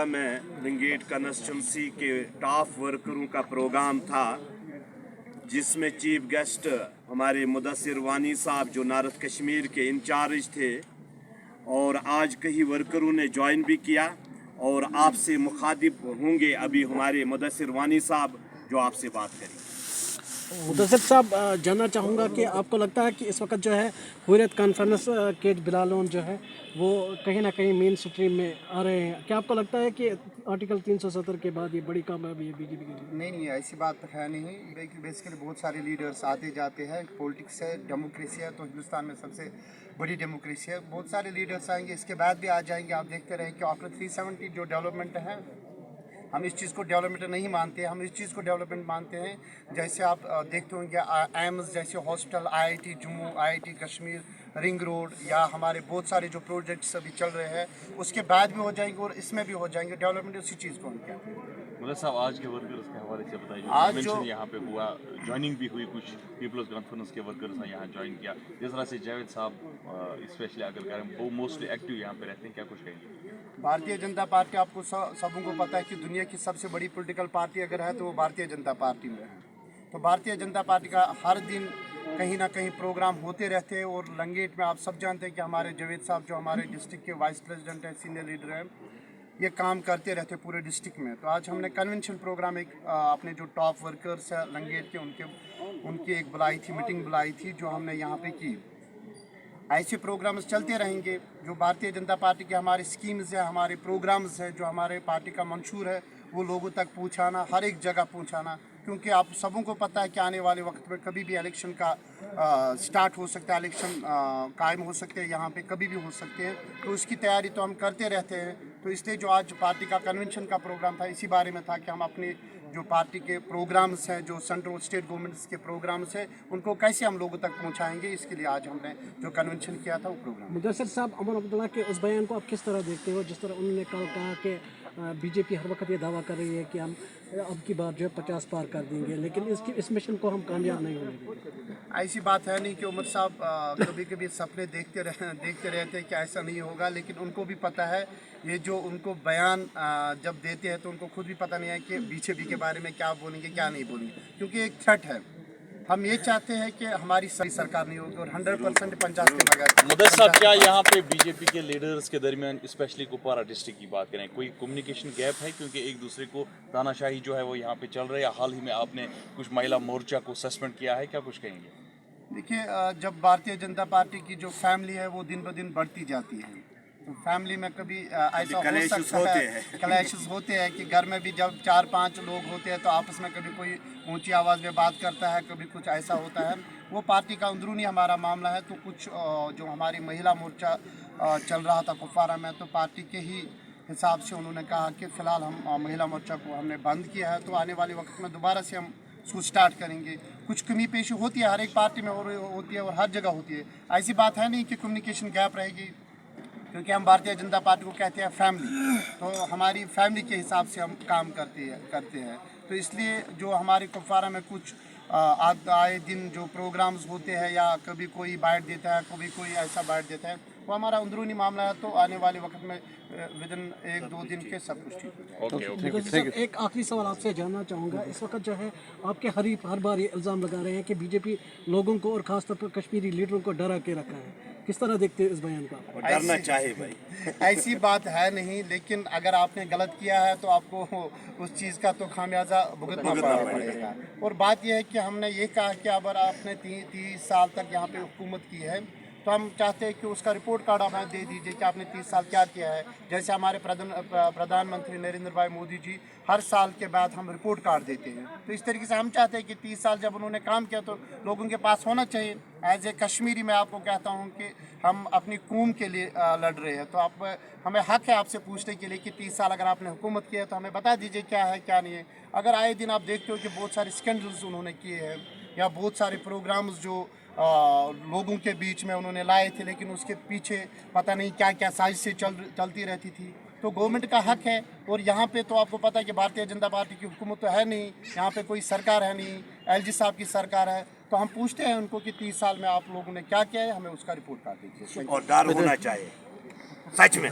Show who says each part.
Speaker 1: में रंगेट कंस्टिट्यूंसी के टॉप वर्करों का प्रोग्राम था, जिसमें चीफ गेस्ट हमारे मुदस्सिर वानी साहब जो नॉर्थ कश्मीर के इंचार्ज थे, और आज कई वर्करों ने ज्वाइन भी किया और आपसे मुखातिब होंगे अभी हमारे मुदस्सिर वानी साहब जो आपसे बात करेंगे।
Speaker 2: मुदस्सिर साहब, जानना चाहूँगा कि आपको लगता है कि इस वक्त जो है हुर्रियत कॉन्फ्रेंस के बिलालोन जो है वो कहीं ना कहीं मेन स्ट्रीम में आ रहे हैं, क्या आपको लगता है कि आर्टिकल 370 के बाद ये बड़ी कामयाबी है बीजेपी के लिए?
Speaker 3: नहीं, ऐसी बात तो है नहीं। बेसिकली बहुत सारे लीडर्स आते जाते हैं, पॉलिटिक्स है, डेमोक्रेसी है, तो हिंदुस्तान में सबसे बड़ी डेमोक्रेसी है। बहुत सारे लीडर्स आएंगे, इसके बाद भी आ जाएंगे। आप देखते रहें कि आफ्टर 370 जो डेवलपमेंट है, हम इस चीज़ को डेवलपमेंट नहीं मानते, हम इस चीज़ को डेवलपमेंट मानते हैं। जैसे आप देखते होंगे एम्स जैसे hospital, IIT Jammu, IIT Kashmir, ring road, या हमारे बहुत सारे जो प्रोजेक्ट्स अभी चल रहे हैं उसके बाद भी हो जाएंगे और इसमें भी हो जाएंगे। डेवलपमेंट उसी चीज़ को हम कहते हैं।
Speaker 4: मतलब साहब, आज के वर्कर्स के हवाले से बताइए।
Speaker 3: आज जो
Speaker 4: यहाँ पे हुआ, ज्वाइनिंग भी हुई, कुछ पीपल्स कॉन्फ्रेंस के वर्कर्स ने यहाँ ज्वाइन किया। जिस तरह से जावेद साहब स्पेशली अगर करें, वो मोस्टली एक्टिव यहाँ पे रहते हैं, क्या कुछ कहेंगे?
Speaker 3: भारतीय जनता पार्टी, आपको सबों को पता है कि दुनिया की सबसे बड़ी पॉलिटिकल पार्टी अगर है तो वो भारतीय जनता पार्टी में है। तो भारतीय जनता पार्टी का हर दिन कहीं ना कहीं प्रोग्राम होते रहते हैं। और लंगेट में आप सब जानते हैं कि हमारे जावेद साहब जो हमारे डिस्ट्रिक्ट के वाइस प्रेसिडेंट हैं, सीनियर लीडर हैं, ये काम करते रहते हैं पूरे डिस्ट्रिक्ट में। तो आज हमने कन्वेंशन प्रोग्राम एक अपने जो टॉप वर्कर्स हैं लंगेट के, उनकी एक बुलाई थी, मीटिंग बुलाई थी जो हमने यहाँ पे की। ऐसे प्रोग्राम्स चलते रहेंगे। जो भारतीय जनता पार्टी के हमारे स्कीम्स हैं, हमारे प्रोग्राम्स हैं, जो हमारे पार्टी का मंशूर है, वो लोगों तक पहुंचाना, हर एक जगह पहुंचाना। क्योंकि आप सबों को पता है कि आने वाले वक्त में कभी भी इलेक्शन का स्टार्ट हो सकता है, इलेक्शन कायम हो सकते हैं, यहाँ पे कभी भी हो सकते हैं। तो उसकी तैयारी तो हम करते रहते हैं। तो इसलिए जो आज पार्टी का कन्वेंशन का प्रोग्राम था, इसी बारे में था कि हम अपने जो पार्टी के प्रोग्राम्स हैं, जो सेंट्रल स्टेट गवर्नमेंट्स के प्रोग्राम्स हैं, उनको कैसे हम लोगों तक पहुंचाएंगे, इसके लिए आज हमने जो कन्वेंशन किया था वो प्रोग्राम।
Speaker 2: मुदस्सिर साहब, अमर अब्दुल्ला के उस बयान को आप किस तरह देखते हो, जिस तरह उन्होंने कल कहा कि बीजेपी हर वक्त ये दावा कर रही है कि हम अब की बार जो है 50 पार कर देंगे, लेकिन इस मिशन को हम कामयाब नहीं होने देंगे?
Speaker 3: ऐसी बात है नहीं कि उमर साहब कभी कभी सपने देखते रहते हैं कि ऐसा नहीं होगा, लेकिन उनको भी पता है, ये जो उनको बयान जब देते हैं तो उनको खुद भी पता नहीं है कि बीजेपी के बारे में क्या बोलेंगे क्या नहीं बोलेंगे, क्योंकि एक थ्रेट है। हम ये चाहते हैं कि हमारी सरकार नहीं होगी और 100% 50 के बगैर।
Speaker 4: मुदस्सिर साहब, क्या यहाँ पे बीजेपी के लीडर्स के दरमियान, स्पेशली कुपवारा डिस्ट्रिक्ट की बात करें, कोई कम्युनिकेशन गैप है? क्योंकि एक दूसरे को तानाशाही जो है वो यहाँ पे चल रही है। हाल ही में आपने कुछ महिला मोर्चा को सस्पेंड किया है, क्या कुछ कहेंगे?
Speaker 3: देखिए, जब भारतीय जनता पार्टी की जो फैमिली है वो दिन ब दिन बढ़ती जाती है, तो फैमिली में कभी ऐसा हो सकता है, क्लैशेस होते हैं कि घर में भी जब 4-5 लोग होते हैं तो आपस में कभी कोई ऊंची आवाज़ में बात करता है, कभी कुछ ऐसा होता है। वो पार्टी का अंदरूनी हमारा मामला है। तो कुछ जो हमारी महिला मोर्चा चल रहा था कुपवारा में, तो पार्टी के ही हिसाब से उन्होंने कहा कि फ़िलहाल हम महिला मोर्चा को हमने बंद किया है, तो आने वाले वक्त में दोबारा से हम उसको स्टार्ट करेंगे। कुछ कमी पेशी होती है, हर एक पार्टी में होती है और हर जगह होती है। ऐसी बात है नहीं कि कम्युनिकेशन गैप रहेगी, क्योंकि हम भारतीय जनता पार्टी को कहते हैं फैमिली, तो हमारी फैमिली के हिसाब से हम काम करते हैं। तो इसलिए जो हमारे कुपवारा में कुछ आए दिन जो प्रोग्राम्स होते हैं, या कभी कोई बाइट देता है, कभी कोई ऐसा बाइट देता है, वो हमारा अंदरूनी मामला है। तो आने वाले वक्त में विदिन 1-2 दिन के सब कुछ ठीक हो जाएगा।
Speaker 2: एक आखिरी सवाल आपसे जानना चाहूँगा, इस वक्त जो है आपके हरीफ हर बार ये इल्ज़ाम लगा रहे हैं कि बीजेपी लोगों को और ख़ासतौर पर कश्मीरी लीडरों को डरा के रखा है, किस तरह देखते हैं इस बयान का?
Speaker 1: डरना चाहिए भाई।
Speaker 3: ऐसी बात है नहीं, लेकिन अगर आपने गलत किया है तो आपको उस चीज़ का तो खामियाजा भुगतना पड़ेगा। और बात यह है कि हमने ये कहा कि अगर आपने 30 साल तक यहाँ पे हुकूमत की है, तो हम चाहते हैं कि उसका रिपोर्ट कार्ड हमें दे दीजिए कि आपने 30 साल क्या किया है। जैसे हमारे प्रधानमंत्री नरेंद्र भाई मोदी जी हर साल के बाद हम रिपोर्ट कार्ड देते हैं, तो इस तरीके से हम चाहते हैं कि 30 साल जब उन्होंने काम किया तो लोगों के पास होना चाहिए। एज ए कश्मीरी मैं आपको कहता हूँ कि हम अपनी कौम के लिए लड़ रहे हैं, तो आप हमें हक है आपसे पूछने के लिए कि 30 साल अगर आपने हुकूमत की है तो हमें बता दीजिए क्या है क्या नहीं है। अगर आए दिन आप देखते हो कि बहुत सारे स्कैंडल्स उन्होंने किए हैं, या बहुत सारे प्रोग्राम्स जो लोगों के बीच में उन्होंने लाए थे, लेकिन उसके पीछे पता नहीं क्या क्या साजिशें चलती रहती थी, तो गवर्नमेंट का हक है। और यहाँ पे तो आपको पता है कि भारतीय जनता पार्टी की हुकूमत तो है नहीं, यहाँ पे कोई सरकार है नहीं, LG साहब की सरकार है। तो हम पूछते हैं उनको कि 30 साल में आप लोगों ने क्या किया है, हमें उसका रिपोर्ट कार्ड दीजिए।
Speaker 1: और डर होना चाहिए सच में।